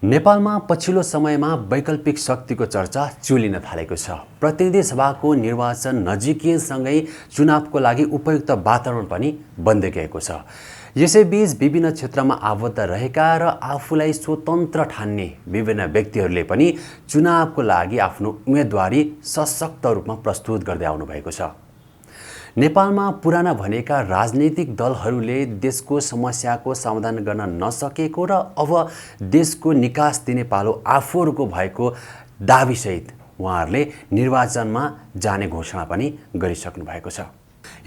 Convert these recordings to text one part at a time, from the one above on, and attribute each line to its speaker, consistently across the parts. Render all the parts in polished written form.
Speaker 1: नेपालमा पछिल्लो समयमा वैकल्पिक शक्तिको चर्चा चुलिन थालेको छ। प्रतिनिधि सभाको निर्वाचन नजिकिएसँगै चुनावको लागि उपयुक्त वातावरण पनि बन्दै गएको छ। यसैबीच विभिन्न क्षेत्रमा आबद्ध रहेका र आफूलाई स्वतन्त्र ठान्ने विभिन्न व्यक्तिहरूले पनि चुनावको लागि आफ्नो उम्मेदवारी सशक्त रूपमा प्रस्तुत गर्दै आउनु भएको छ। नेपालमा पुराना भनेका राजनीतिक दलहरूले देशको समस्याको समाधान गर्न नसकेको र अब देशको निकास दिने पालो आफूहरूको भएको दाबीसहित उहाँहरूले निर्वाचनमा जाने घोषणा पनि गरिसक्नु भएको छ।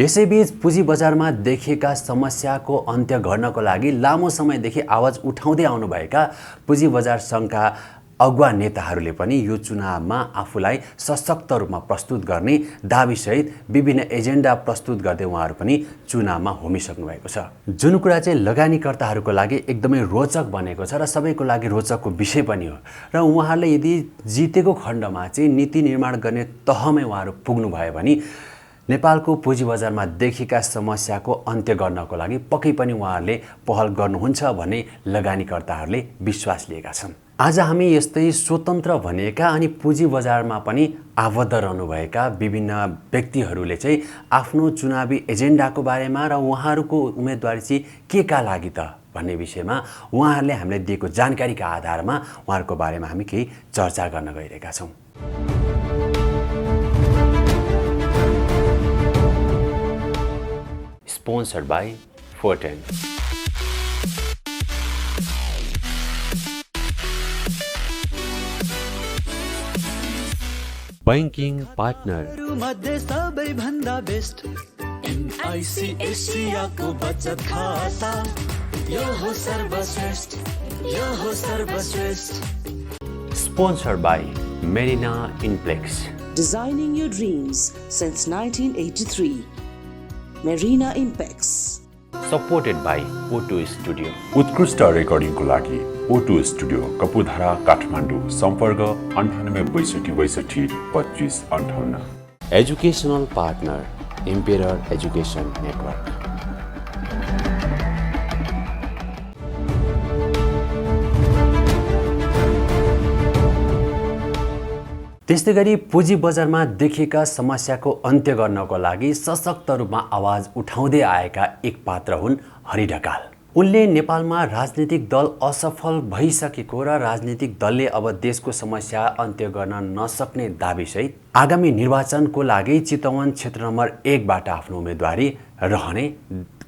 Speaker 1: यसैबीच पुँजी बजारमा देखिएका समस्याको अन्त्य गर्नको लागि लामो समयदेखि आवाज उठाउँदै आउनुभएका पुँजी बजार सङ्घका अगुवा नेताहरूले पनि यो चुनावमा आफूलाई सशक्त रूपमा प्रस्तुत गर्ने दाबीसहित विभिन्न एजेन्डा प्रस्तुत गर्दै उहाँहरू पनि चुनावमा होमिसक्नु भएको छ। जुन कुरा चाहिँ लगानीकर्ताहरूको लागि एकदमै रोचक बनेको छ र सबैको लागि रोचकको विषय पनि हो र उहाँहरूले यदि जितेको खण्डमा चाहिँ नीति निर्माण गर्ने तहमै उहाँहरू पुग्नु भयो भने नेपालको पुँजी बजारमा देखिएका समस्याको अन्त्य गर्नको लागि पक्कै पनि उहाँहरूले पहल गर्नुहुन्छ भन्ने लगानीकर्ताहरूले विश्वास लिएका छन्। आज हामी यस्तै स्वतन्त्र भनेका अनि पुँजी बजारमा पनि आबद्ध रहनुभएका विभिन्न व्यक्तिहरूले चाहिँ आफ्नो चुनावी एजेन्डाको बारेमा र उहाँहरूको उम्मेदवारी चाहिँ केका लागि त भन्ने विषयमा उहाँहरूले हामीलाई दिएको जानकारीका आधारमा उहाँहरूको बारेमा हामी केही चर्चा गर्न गइरहेका छौँ। Sponsored by Fortin. Banking partner.
Speaker 2: मध्ये सबैभन्दा बेस्ट एमआईसी एसियाको बचत खाता यो हो सर्वश्रेष्ठ यो हो सर्वश्रेष्ठ।
Speaker 1: Sponsored by Marina Inplex.
Speaker 3: Designing your dreams since 1983. Marina Impex.
Speaker 1: Supported by O2 Studio.
Speaker 4: उत्कृष्ट रेकर्डिङको लागि O2 स्टुडियो कपुधारा काठमाडौँ सम्पर्क 9862622558।
Speaker 1: Educational partner Embedding Education Network. त्यस्तै गरी पुँजी बजारमा देखिएका समस्याको अन्त्य गर्नको लागि सशक्त रूपमा आवाज उठाउँदै आएका एक पात्र हुन् हरि ढकाल। उनले नेपालमा राजनीतिक दल असफल भइसकेको र राजनीतिक दलले अब देशको समस्या अन्त्य गर्न नसक्ने दाबीसहित आगामी निर्वाचनको लागि चितवन क्षेत्र नम्बर 1 बाट आफ्नो उम्मेदवारी रहने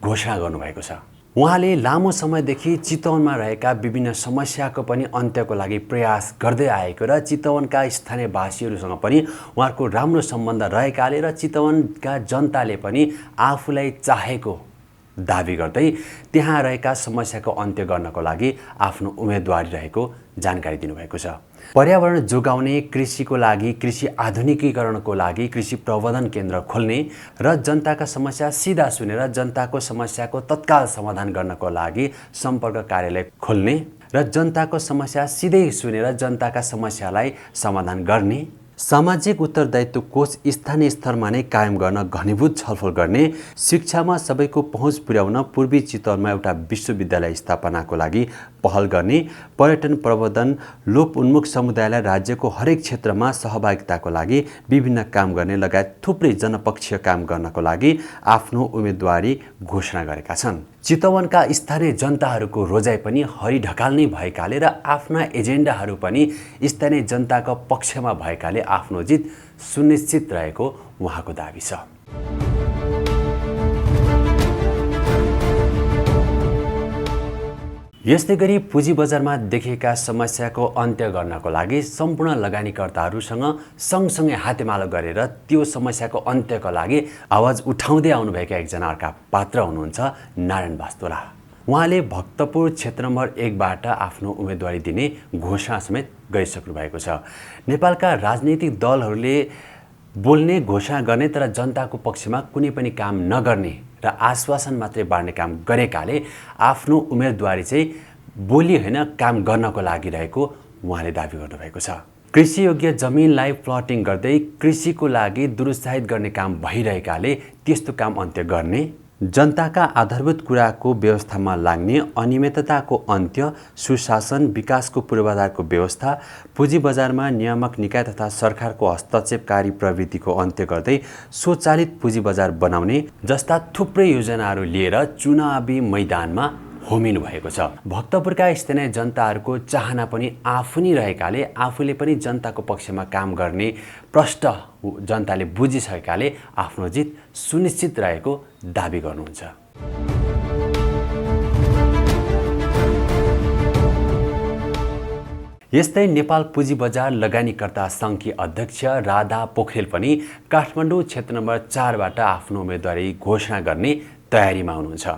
Speaker 1: घोषणा गर्नुभएको छ। उहाँले लामो समयदेखि चितवनमा रहेका विभिन्न समस्याको पनि अन्त्यको लागि प्रयास गर्दै आएको र चितवनका स्थानीयवासीहरूसँग पनि उहाँहरूको राम्रो सम्बन्ध रहेकाले र चितवनका जनताले पनि आफूलाई चाहेको दाबी गर्दै त्यहाँ रहेका समस्याको अन्त्य गर्नको लागि आफ्नो उम्मेदवारी रहेको जानकारी दिनुभएको छ। पर्यावरण जोगाउने, कृषिको लागि कृषि आधुनिकीकरणको लागि कृषि प्रबन्धन केन्द्र खोल्ने र जनताका समस्या सिधा सुनेर जनताको समस्याको तत्काल समाधान गर्नको लागि सम्पर्क कार्यालय खोल्ने र जनताको समस्या सिधै सुनेर जनताका समस्यालाई समाधान गर्ने, सामाजिक उत्तरदायित्व कोष स्थानीय स्तरमा नै कायम गर्न घनीभूत छलफल गर्ने, शिक्षामा सबैको पहुँच पुर्याउन पूर्वी चितवनमा एउटा विश्वविद्यालय स्थापनाको लागि पहल गर्ने, पर्यटन प्रबन्धन, लोक उन्मुख समुदायलाई राज्यको हरेक क्षेत्रमा सहभागिताको लागि विभिन्न काम गर्ने लगायत थुप्रै जनपक्षीय काम गर्नको लागि आफ्नो उम्मेदवारी घोषणा गरेका छन्। चितवनका स्थानीय जनताहरूको रोजाइ पनि हरि ढकाल नै भएकाले र आफ्ना एजेन्डाहरू पनि स्थानीय जनताको पक्षमा भएकाले आफ्नो जित सुनिश्चित रहेको उहाँको दाबी छ। यस्तै गरी पुँजी बजारमा देखिएका समस्याको अन्त्य गर्नको लागि सम्पूर्ण लगानीकर्ताहरूसँग सँगसँगै हातेमालो गरेर त्यो समस्याको अन्त्यको लागि आवाज उठाउँदै आउनुभएका एकजना अर्का पात्र हुनुहुन्छ नारायण वास्तोला। उहाँले भक्तपुर क्षेत्र नम्बर 1 बाट आफ्नो उम्मेदवारी दिने घोषणा समेत गरिसक्नु भएको छ। नेपालका राजनीतिक दलहरूले बोल्ने, घोषणा गर्ने तर जनताको पक्षमा कुनै पनि काम नगर्ने र आश्वासन मात्रै बाँड्ने काम गरेकाले आफ्नो उम्मेदवारी चाहिँ बोली होइन काम गर्नको लागि रहेको उहाँले दाबी गर्नुभएको छ। कृषियोग्य जमिनलाई प्लटिङ गर्दै कृषिको लागि दुरुत्साहित गर्ने काम भइरहेकाले त्यस्तो काम अन्त्य गर्ने जनताका आधारभूत कुराको व्यवस्थामा लाग्ने अनियमितताको अन्त्य, सुशासन, विकासको पूर्वाधारको व्यवस्था, पुँजी बजारमा नियामक निकाय तथा सरकारको हस्तक्षेपकारी प्रवृत्तिको अन्त्य गर्दै स्वचालित पुँजी बजार बनाउने जस्ता थुप्रै योजनाहरू लिएर चुनावी मैदानमा होमिनु भएको छ। भक्तपुरका स्थानीय जनताहरूको चाहना पनि आफू नै रहेकाले आफूले पनि जनताको पक्षमा काम गर्ने प्रष्ट जनताले बुझिसकेकाले आफ्नो जित सुनिश्चित रहेको दाबी गर्नुहुन्छ। यस्तै नेपाल पुँजी बजार लगानीकर्ता सङ्घकी अध्यक्ष राधा पोखरेल पनि काठमाडौँ क्षेत्र नम्बर 4बाट आफ्नो उम्मेदवारी घोषणा गर्ने तयारीमा हुनुहुन्छ।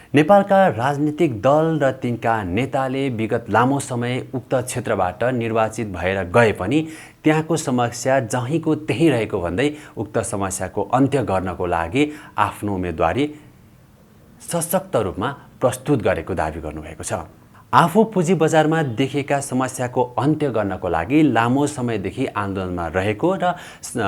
Speaker 1: नेपालका राजनीतिक दल र तिनका नेताले विगत लामो समय उक्त क्षेत्रबाट निर्वाचित भएर गए पनि त्यहाँको समस्या जहीँको त्यहीँ रहेको भन्दै उक्त समस्याको अन्त्य गर्नको लागि आफ्नो उम्मेदवारी सशक्त रूपमा प्रस्तुत गरेको दाबी गर्नुभएको छ। आफू पुँजी बजारमा देखिएका समस्याको अन्त्य गर्नको लागि लामो समयदेखि आन्दोलनमा रहेको र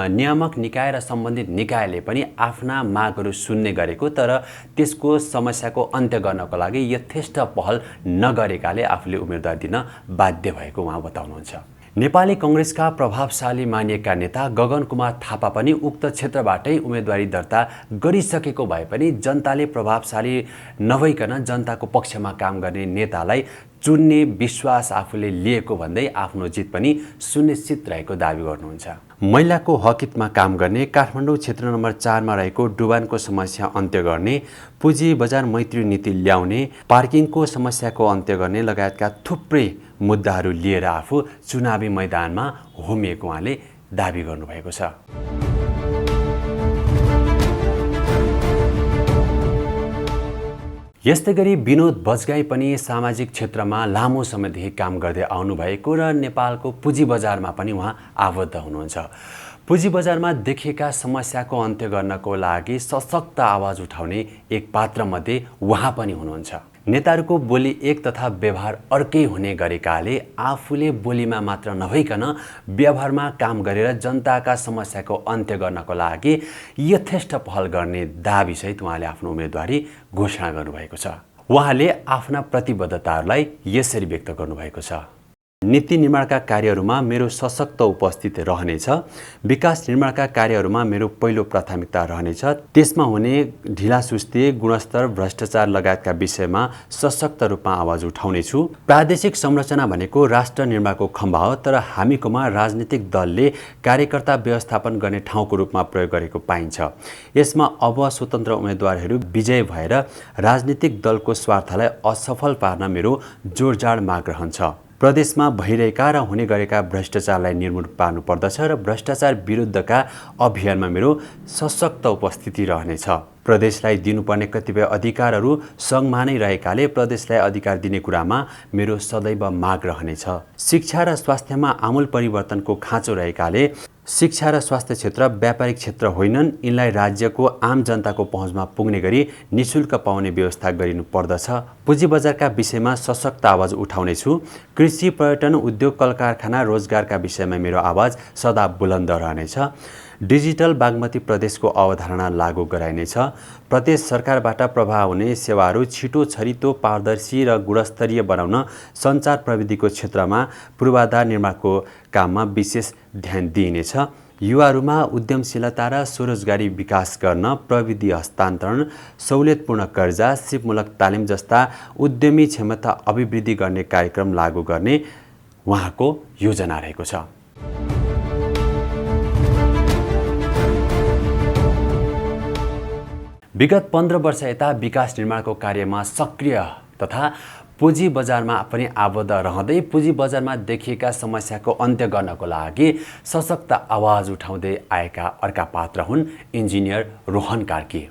Speaker 1: नियामक निकाय र सम्बन्धित निकायले पनि आफ्ना मागहरू सुन्ने गरेको, तर त्यसको समस्याको अन्त्य गर्नको लागि यथेष्ट पहल नगरेकाले आफूले उम्मेदवार दिन बाध्य भएको उहाँ बताउनुहुन्छ। नेपाली कांग्रेसका प्रभावशाली मानिएका नेता गगन कुमार थापा पनि उक्त क्षेत्रबाटै उम्मेदवारी दर्ता गरिसकेको भए पनि जनताले प्रभावशाली नभइकन जनताको पक्षमा काम गर्ने नेतालाई चुन्ने विश्वास आफूले लिएको भन्दै आफ्नो जित पनि सुनिश्चित रहेको दाबी गर्नुहुन्छ। महिलाको हकहितमा काम गर्ने, काठमाडौँ क्षेत्र नम्बर 4मा रहेको डुबानको समस्या अन्त्य गर्ने, पुँजी बजार मैत्री नीति ल्याउने, पार्किङको समस्याको अन्त्य गर्ने लगायतका थुप्रै मुद्दाहरू लिएर आफू चुनावी मैदानमा होमिएको उहाँले दाबी गर्नुभएको छ। यस्तै गरी विनोद बजगाई पनि सामाजिक क्षेत्रमा लामो समयदेखि काम गर्दै आउनुभएको र नेपालको पुँजी बजारमा पनि उहाँ आबद्ध हुनुहुन्छ। पुँजी बजारमा देखिएका समस्याको अन्त्य गर्नको लागि सशक्त आवाज उठाउने एक पात्रमध्ये उहाँ पनि हुनुहुन्छ। नेताहरूको बोली एक तथा व्यवहार अर्कै हुने गरेकाले आफूले बोलीमा मात्र नभइकन व्यवहारमा काम गरेर जनताका समस्याको अन्त्य गर्नको लागि यथेष्ट पहल गर्ने दाबीसहित उहाँले आफ्नो उम्मेदवारी घोषणा गर्नुभएको छ। उहाँले आफ्ना प्रतिबद्धताहरूलाई यसरी व्यक्त गर्नुभएको छ। नीति निर्माणका कार्यहरूमा मेरो सशक्त उपस्थिति रहनेछ। विकास निर्माणका कार्यहरूमा मेरो पहिलो प्राथमिकता रहनेछ। त्यसमा हुने ढिलासुस्ती, गुणस्तर, भ्रष्टाचार लगायतका विषयमा सशक्त रूपमा आवाज उठाउनेछु। प्रादेशिक संरचना भनेको राष्ट्र निर्माणको खम्बा हो, तर हामीकोमा राजनीतिक दलले कार्यकर्ता व्यवस्थापन गर्ने ठाउँको रूपमा प्रयोग गरेको पाइन्छ। यसमा अब स्वतन्त्र उम्मेदवारहरू विजयी भएर राजनीतिक दलको स्वार्थलाई असफल पार्न मेरो जोडजाड माग रहन्छ। प्रदेशमा भइरहेका र हुने गरेका भ्रष्टाचारलाई निर्मूल पार्नु पर्दछ र भ्रष्टाचार विरुद्धका अभियानमा मेरो सशक्त उपस्थिति रहनेछ। प्रदेशलाई दिनुपर्ने कतिपय अधिकारहरू सङ्घमा नै रहेकाले प्रदेशलाई अधिकार दिने कुरामा मेरो सदैव माग रहनेछ। शिक्षा र स्वास्थ्यमा आमूल परिवर्तनको खाँचो रहेकाले शिक्षा र स्वास्थ्य क्षेत्र व्यापारिक क्षेत्र होइनन्, यिनलाई राज्यको आम जनताको पहुँचमा पुग्ने गरी निशुल्क पाउने व्यवस्था गरिनु पर्दछ। पुँजी बजारका विषयमा सशक्त आवाज उठाउनेछु। कृषि, पर्यटन, उद्योग, कल कारखाना, रोजगारका विषयमा मेरो आवाज सदा बुलन्द रहनेछ। डिजिटल बागमती प्रदेशको अवधारणा लागू गराइनेछ। प्रदेश सरकारबाट प्रभाव हुने सेवाहरू छिटो, छरितो, पारदर्शी र गुणस्तरीय बनाउन सञ्चार प्रविधिको क्षेत्रमा पूर्वाधार निर्माणको काममा विशेष ध्यान दिइनेछ। युवाहरूमा उद्यमशीलता र स्वरोजगारी विकास गर्न प्रविधि हस्तान्तरण, सहुलियतपूर्ण कर्जा, सिपमूलक तालिम जस्ता उद्यमी क्षमता अभिवृद्धि गर्ने कार्यक्रम लागू गर्ने उहाँको योजना रहेको छ। विगत 15 वर्ष यता विकास निर्माणको कार्यमा सक्रिय तथा पुँजी बजारमा पनि आबद्ध रहँदै पुँजी बजारमा देखिएका समस्याको अन्त्य गर्नको लागि सशक्त आवाज उठाउँदै आएका अर्का पात्र हुन् इन्जिनियर रोहन कार्की।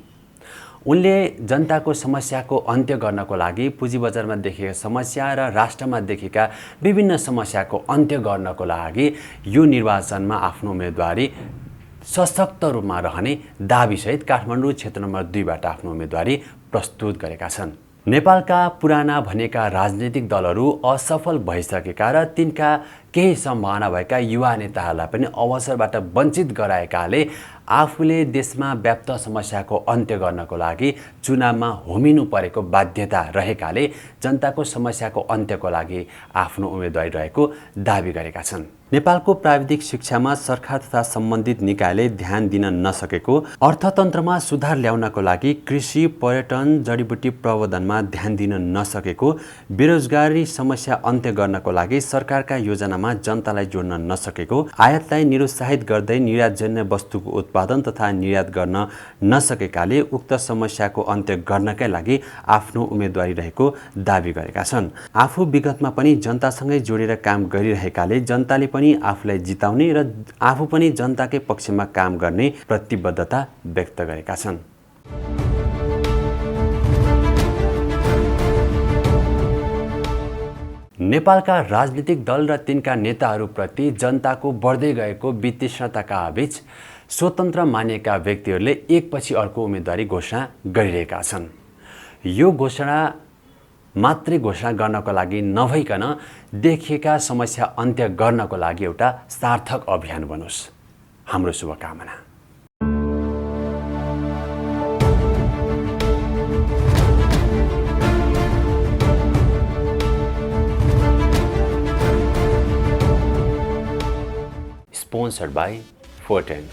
Speaker 1: उनले जनताको समस्याको अन्त्य गर्नको लागि पुँजी बजारमा देखिएका समस्या र राष्ट्रमा देखिएका विभिन्न समस्याको अन्त्य गर्नको लागि यो निर्वाचनमा आफ्नो उम्मेदवारी सशक्त रूपमा रहने दाबीसहित काठमाडौँ क्षेत्र नम्बर 2बाट आफ्नो उम्मेदवारी प्रस्तुत गरेका छन्। नेपालका पुराना भनेका राजनीतिक दलहरू असफल भइसकेका र तिनका केही सम्भावना भएका युवा नेताहरूलाई पनि अवसरबाट वञ्चित गराएकाले आफूले देशमा व्याप्त समस्याको अन्त्य गर्नको लागि चुनावमा होमिनु परेको बाध्यता रहेकाले जनताको समस्याको अन्त्यको लागि आफ्नो उम्मेदवारी रहेको दाबी गरेका छन्। नेपालको प्राविधिक शिक्षामा सरकार तथा सम्बन्धित निकायले ध्यान दिन नसकेको, अर्थतन्त्रमा सुधार ल्याउनको लागि कृषि, पर्यटन, जडीबुटी प्रवर्धनमा ध्यान दिन नसकेको, बेरोजगारी समस्या अन्त्य गर्नको लागि सरकारका योजनामा जनतालाई जोड्न नसकेको, आयातलाई निरुत्साहित गर्दै निर्यातजन्य वस्तुको उत्पादन तथा निर्यात गर्न नसकेकाले उक्त समस्याको अन्त्य गर्नकै लागि आफ्नो उम्मेदवारी रहेको दाबी गरेका छन्। आफू विगतमा पनि जनतासँगै जोडेर काम गरिरहेकाले जनताले पनि आफूलाई जिताउने र आफू पनि जनताकै पक्षमा काम गर्ने प्रतिबद्धता व्यक्त गरेका छन्। नेपालका राजनीतिक दल र तिनका नेताहरूप्रति जनताको बढ्दै गएको वितृष्णताका बीच स्वतन्त्र मानिएका व्यक्तिहरूले एकपछि अर्को उम्मेदवारी घोषणा गरिरहेका छन्। यो घोषणा मात्रै घोषणा गर्नको लागि नभइकन देखिएका समस्या अन्त्य गर्नको लागि एउटा सार्थक अभियान बनोस्, हाम्रो शुभकामना। Sponsored by Fortin.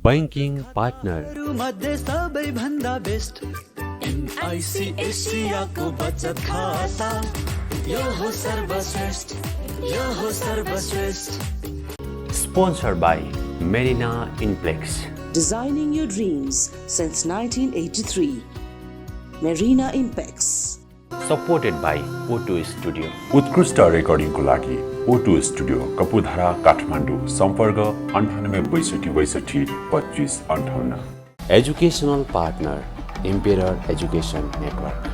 Speaker 1: Banking partner.
Speaker 2: मध्ये सबैभन्दा बेस्ट एनआईसी एसियाको बचत खाता, यो हो सर्वश्रेष्ठ, यो हो सर्वश्रेष्ठ।
Speaker 1: Sponsored by Marina Inplex.
Speaker 3: Designing your dreams since 1983. Marina Impex.
Speaker 1: Supported by O2 Studio.
Speaker 4: उत्कृष्ट रेकर्डिङको लागि O2 स्टुडियो कपुधारा काठमाडौँ। सम्पर्क 98 62 25 58।
Speaker 1: Educational partner Embedding Education Network.